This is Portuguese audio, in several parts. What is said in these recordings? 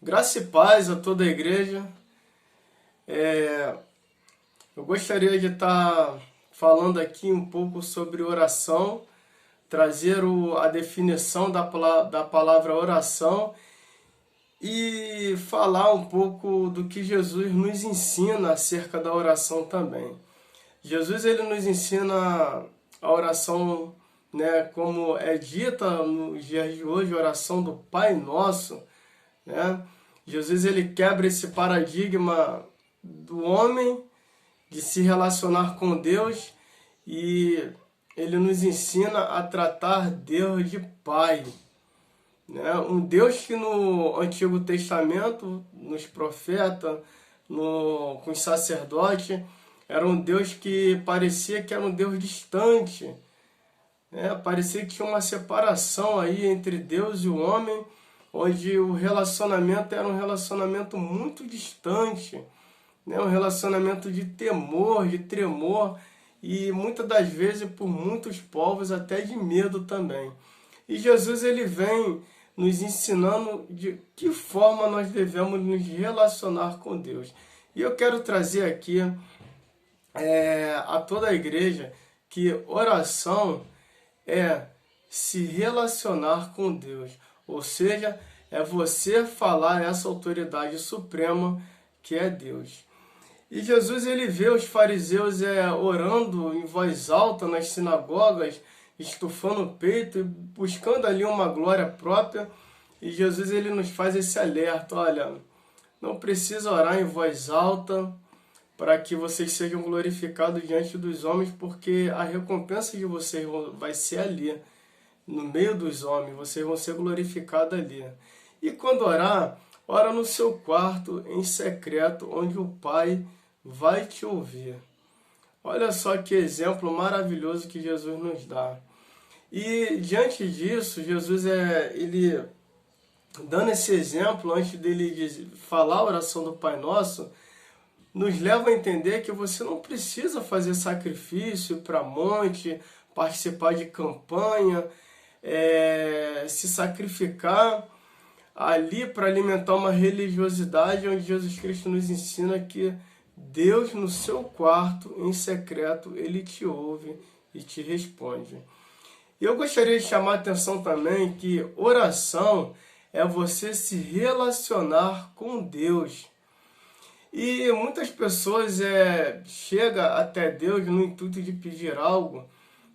Graça e paz a toda a igreja. Eu gostaria de estar falando aqui um pouco sobre oração, trazer a definição da palavra oração e falar um pouco do que Jesus nos ensina acerca da oração também. Jesus ele nos ensina a oração, né, como é dita nos dias de hoje, a oração do Pai Nosso, né? Jesus ele quebra esse paradigma do homem de se relacionar com Deus e ele nos ensina a tratar Deus de Pai, né? Um Deus que no Antigo Testamento, nos profetas, com os sacerdotes, era um Deus que parecia que era um Deus distante, né? Parecia que tinha uma separação aí entre Deus e o homem, onde o relacionamento era um relacionamento muito distante, né? Um relacionamento de temor, de tremor e muitas das vezes por muitos povos até de medo também. E Jesus ele vem nos ensinando de que forma nós devemos nos relacionar com Deus. E eu quero trazer aqui a toda a igreja que oração é se relacionar com Deus, ou seja, é você falar essa autoridade suprema que é Deus. E Jesus ele vê os fariseus orando em voz alta nas sinagogas, estufando o peito e buscando ali uma glória própria. E Jesus ele nos faz esse alerta, olha, não precisa orar em voz alta para que vocês sejam glorificados diante dos homens, porque a recompensa de vocês vai ser ali, no meio dos homens, vocês vão ser glorificados ali. E quando orar, ora no seu quarto, em secreto, onde o Pai vai te ouvir. Olha só que exemplo maravilhoso que Jesus nos dá. E diante disso, Jesus ele dando esse exemplo, antes dele falar a oração do Pai Nosso, nos leva a entender que você não precisa fazer sacrifício para monte, participar de campanha, se sacrificar ali para alimentar uma religiosidade onde Jesus Cristo nos ensina que Deus no seu quarto, em secreto, ele te ouve e te responde. E eu gostaria de chamar a atenção também que oração é você se relacionar com Deus. E muitas pessoas chegam até Deus no intuito de pedir algo,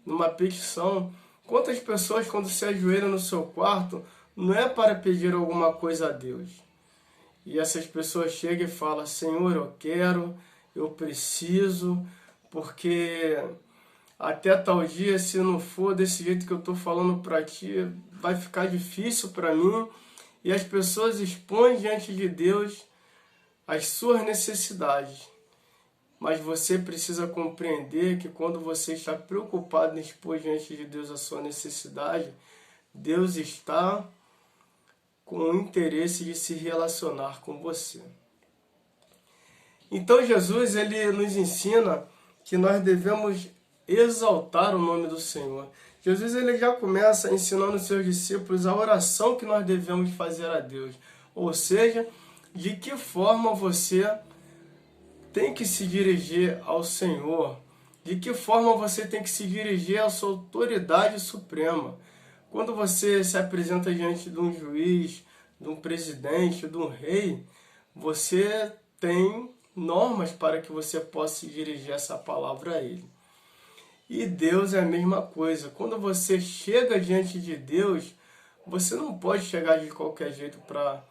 numa petição. Quantas pessoas, quando se ajoelham no seu quarto, não é para pedir alguma coisa a Deus? E essas pessoas chegam e falam, Senhor, eu quero, eu preciso, porque até tal dia, se não for desse jeito que eu estou falando para ti, vai ficar difícil para mim. E as pessoas expõem diante de Deus as suas necessidades. Mas você precisa compreender que quando você está preocupado em expor diante de Deus a sua necessidade, Deus está com o interesse de se relacionar com você. Então Jesus ele nos ensina que nós devemos exaltar o nome do Senhor. Jesus ele já começa ensinando os seus discípulos a oração que nós devemos fazer a Deus. Ou seja, de que forma você tem que se dirigir ao Senhor, de que forma você tem que se dirigir à sua autoridade suprema. Quando você se apresenta diante de um juiz, de um presidente, de um rei, você tem normas para que você possa se dirigir essa palavra a ele. E Deus é a mesma coisa. Quando você chega diante de Deus, você não pode chegar de qualquer jeito para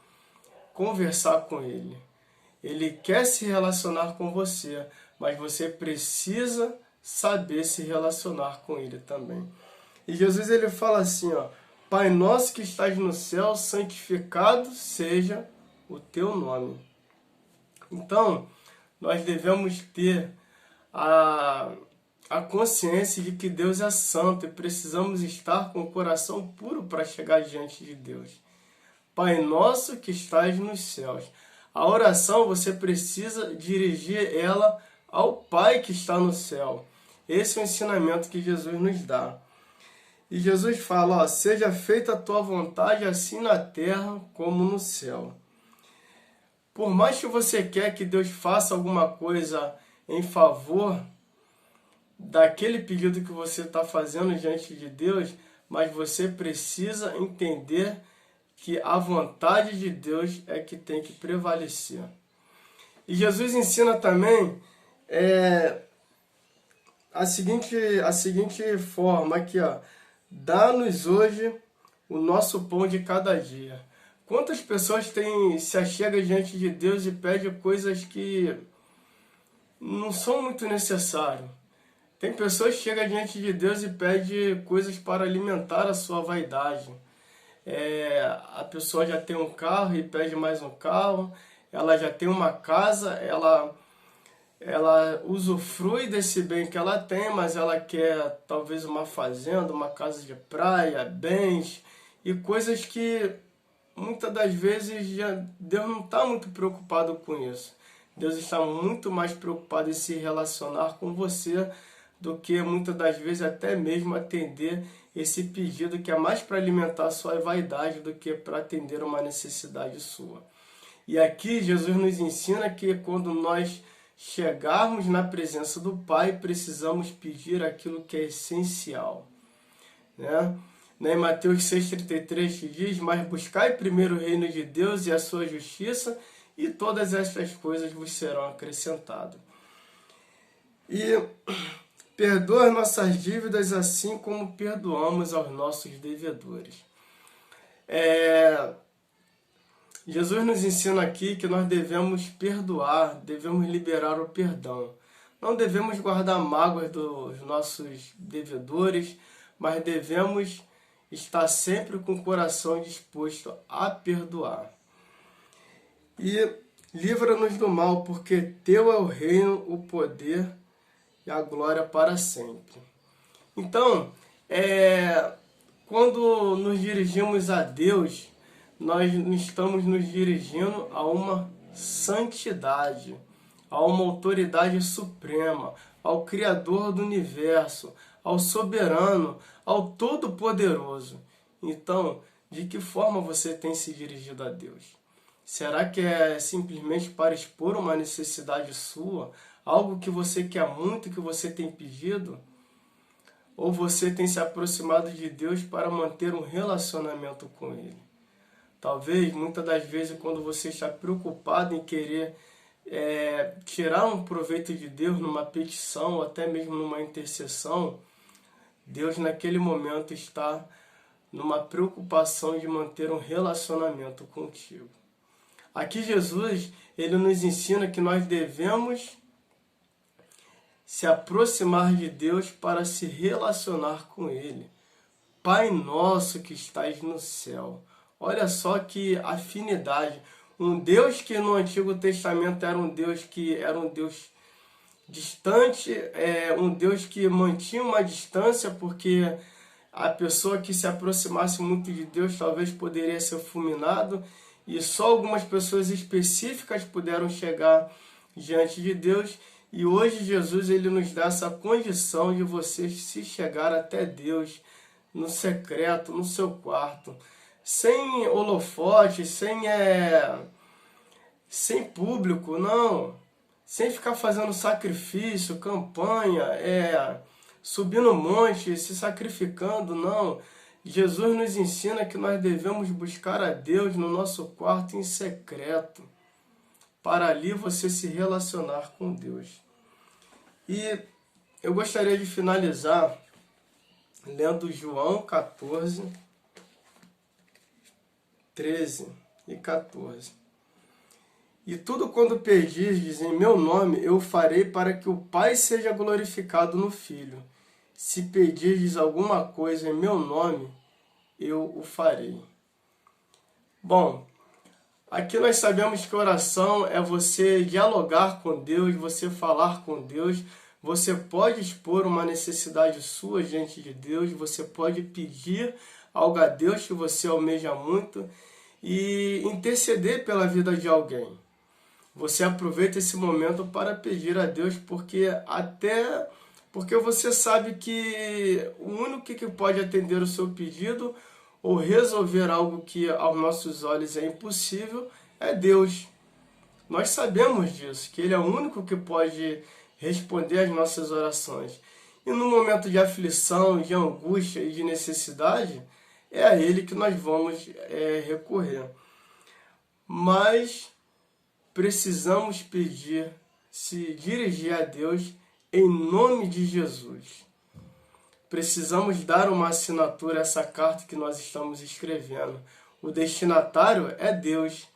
conversar com Ele. Ele quer se relacionar com você, mas você precisa saber se relacionar com Ele também. E Jesus ele fala assim, ó, Pai nosso que estás no céu, santificado seja o teu nome. Então, nós devemos ter a consciência de que Deus é santo e precisamos estar com o coração puro para chegar diante de Deus. Pai nosso que estás nos céus. A oração você precisa dirigir ela ao Pai que está no céu. Esse é o ensinamento que Jesus nos dá. E Jesus fala, ó, seja feita a tua vontade assim na terra como no céu. Por mais que você quer que Deus faça alguma coisa em favor daquele pedido que você está fazendo diante de Deus, mas você precisa entender que a vontade de Deus é que tem que prevalecer. E Jesus ensina também a seguinte forma aqui, ó: dá-nos hoje o nosso pão de cada dia. Quantas pessoas se achegam diante de Deus e pedem coisas que não são muito necessárias? Tem pessoas que chegam diante de Deus e pedem coisas para alimentar a sua vaidade. A pessoa já tem um carro e pede mais um carro, ela já tem uma casa, ela usufrui desse bem que ela tem, mas ela quer talvez uma fazenda, uma casa de praia, bens e coisas que muitas das vezes Deus não está muito preocupado com isso. Deus está muito mais preocupado em se relacionar com você do que muitas das vezes até mesmo atender esse pedido que é mais para alimentar a sua vaidade do que para atender uma necessidade sua. E aqui Jesus nos ensina que quando nós chegarmos na presença do Pai, precisamos pedir aquilo que é essencial, né? Em Mateus 6,33 que diz: mas buscai primeiro o reino de Deus e a sua justiça, e todas estas coisas vos serão acrescentadas. E perdoa nossas dívidas assim como perdoamos aos nossos devedores. Jesus nos ensina aqui que nós devemos perdoar, devemos liberar o perdão. Não devemos guardar mágoas dos nossos devedores, mas devemos estar sempre com o coração disposto a perdoar. E livra-nos do mal, porque teu é o reino, o poder e a glória para sempre. Então, quando nos dirigimos a Deus, nós estamos nos dirigindo a uma santidade, a uma autoridade suprema, ao Criador do universo, ao soberano, ao todo-poderoso. Então, de que forma você tem se dirigido a Deus? Será que é simplesmente para expor uma necessidade sua, algo que você quer muito, que você tem pedido? Ou você tem se aproximado de Deus para manter um relacionamento com Ele? Talvez, muitas das vezes, quando você está preocupado em querer tirar um proveito de Deus numa petição, ou até mesmo numa intercessão, Deus naquele momento está numa preocupação de manter um relacionamento contigo. Aqui Jesus, ele nos ensina que nós devemos se aproximar de Deus para se relacionar com Ele. Pai nosso que estás no céu. Olha só que afinidade. Um Deus que no Antigo Testamento era um Deus distante, um Deus que mantinha uma distância, porque a pessoa que se aproximasse muito de Deus talvez poderia ser fulminado, e só algumas pessoas específicas puderam chegar diante de Deus. E hoje Jesus ele nos dá essa condição de você se chegar até Deus no secreto, no seu quarto, sem holofote, sem público, não, sem ficar fazendo sacrifício, campanha, subir no monte, se sacrificando, não. Jesus nos ensina que nós devemos buscar a Deus no nosso quarto em secreto, para ali você se relacionar com Deus. E eu gostaria de finalizar lendo João 14, 13 e 14. E tudo quando pedirdes em meu nome, eu farei para que o Pai seja glorificado no Filho. Se pedirdes alguma coisa em meu nome, eu o farei. Bom, aqui nós sabemos que oração é você dialogar com Deus, você falar com Deus. Você pode expor uma necessidade sua diante de Deus, você pode pedir algo a Deus que você almeja muito e interceder pela vida de alguém. Você aproveita esse momento para pedir a Deus, porque você sabe que o único que pode atender o seu pedido ou resolver algo que aos nossos olhos é impossível é Deus. Nós sabemos disso, que Ele é o único que pode responder às nossas orações. E no momento de aflição, de angústia e de necessidade, é a Ele que nós vamos recorrer. Mas precisamos pedir, se dirigir a Deus em nome de Jesus. Precisamos dar uma assinatura a essa carta que nós estamos escrevendo. O destinatário é Deus,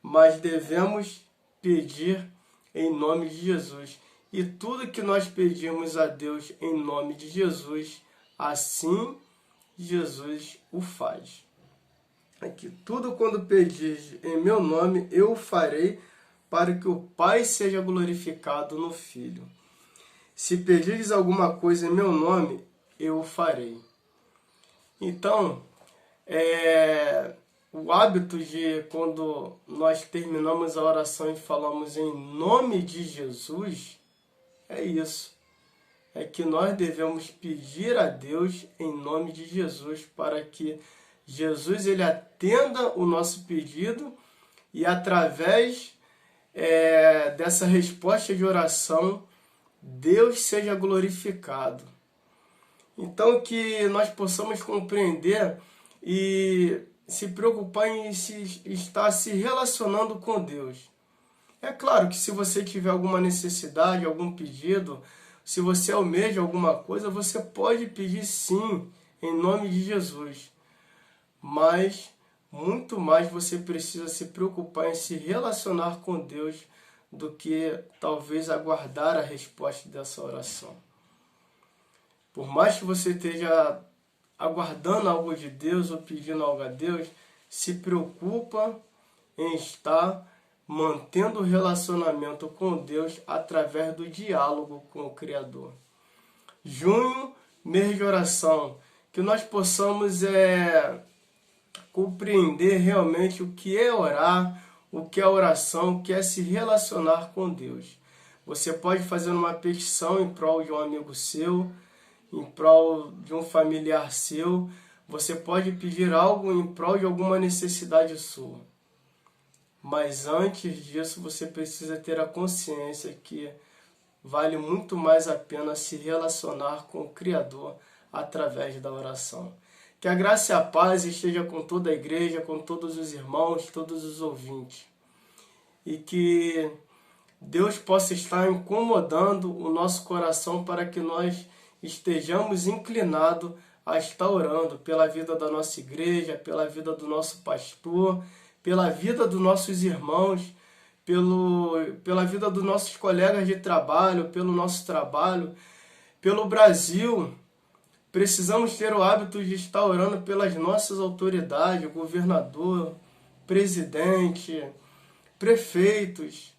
mas devemos pedir em nome de Jesus. E tudo que nós pedimos a Deus em nome de Jesus, assim Jesus o faz. Aqui, tudo quando pedires em meu nome, eu o farei, para que o Pai seja glorificado no Filho. Se pedires alguma coisa em meu nome, eu o farei. Então, o hábito de quando nós terminamos a oração e falamos em nome de Jesus, é isso. É que nós devemos pedir a Deus em nome de Jesus, para que Jesus ele atenda o nosso pedido e através dessa resposta de oração, Deus seja glorificado. Então que nós possamos compreender e se preocupar em estar se relacionando com Deus. É claro que se você tiver alguma necessidade, algum pedido, se você almeja alguma coisa, você pode pedir sim, em nome de Jesus. Mas, muito mais você precisa se preocupar em se relacionar com Deus do que talvez aguardar a resposta dessa oração. Por mais que você esteja aguardando algo de Deus ou pedindo algo a Deus, se preocupa em estar mantendo o relacionamento com Deus através do diálogo com o Criador. Junho, mês de oração, que nós possamos compreender realmente o que é orar, o que é oração, o que é se relacionar com Deus. Você pode fazer uma petição em prol de um amigo seu, em prol de um familiar seu. Você pode pedir algo em prol de alguma necessidade sua. Mas antes disso, você precisa ter a consciência que vale muito mais a pena se relacionar com o Criador através da oração. Que a graça e a paz esteja com toda a igreja, com todos os irmãos, todos os ouvintes. E que Deus possa estar incomodando o nosso coração para que nós estejamos inclinados a estar orando pela vida da nossa igreja, pela vida do nosso pastor, pela vida dos nossos irmãos, pela vida dos nossos colegas de trabalho, pelo nosso trabalho, pelo Brasil. Precisamos ter o hábito de estar orando pelas nossas autoridades, governador, presidente, prefeitos.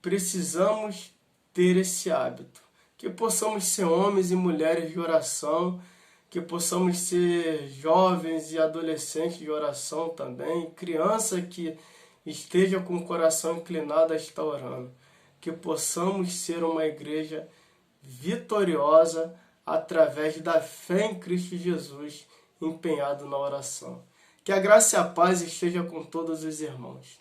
Precisamos ter esse hábito. Que possamos ser homens e mulheres de oração, que possamos ser jovens e adolescentes de oração também, criança que esteja com o coração inclinado a estar orando. Que possamos ser uma igreja vitoriosa através da fé em Cristo Jesus, empenhado na oração. Que a graça e a paz esteja com todos os irmãos.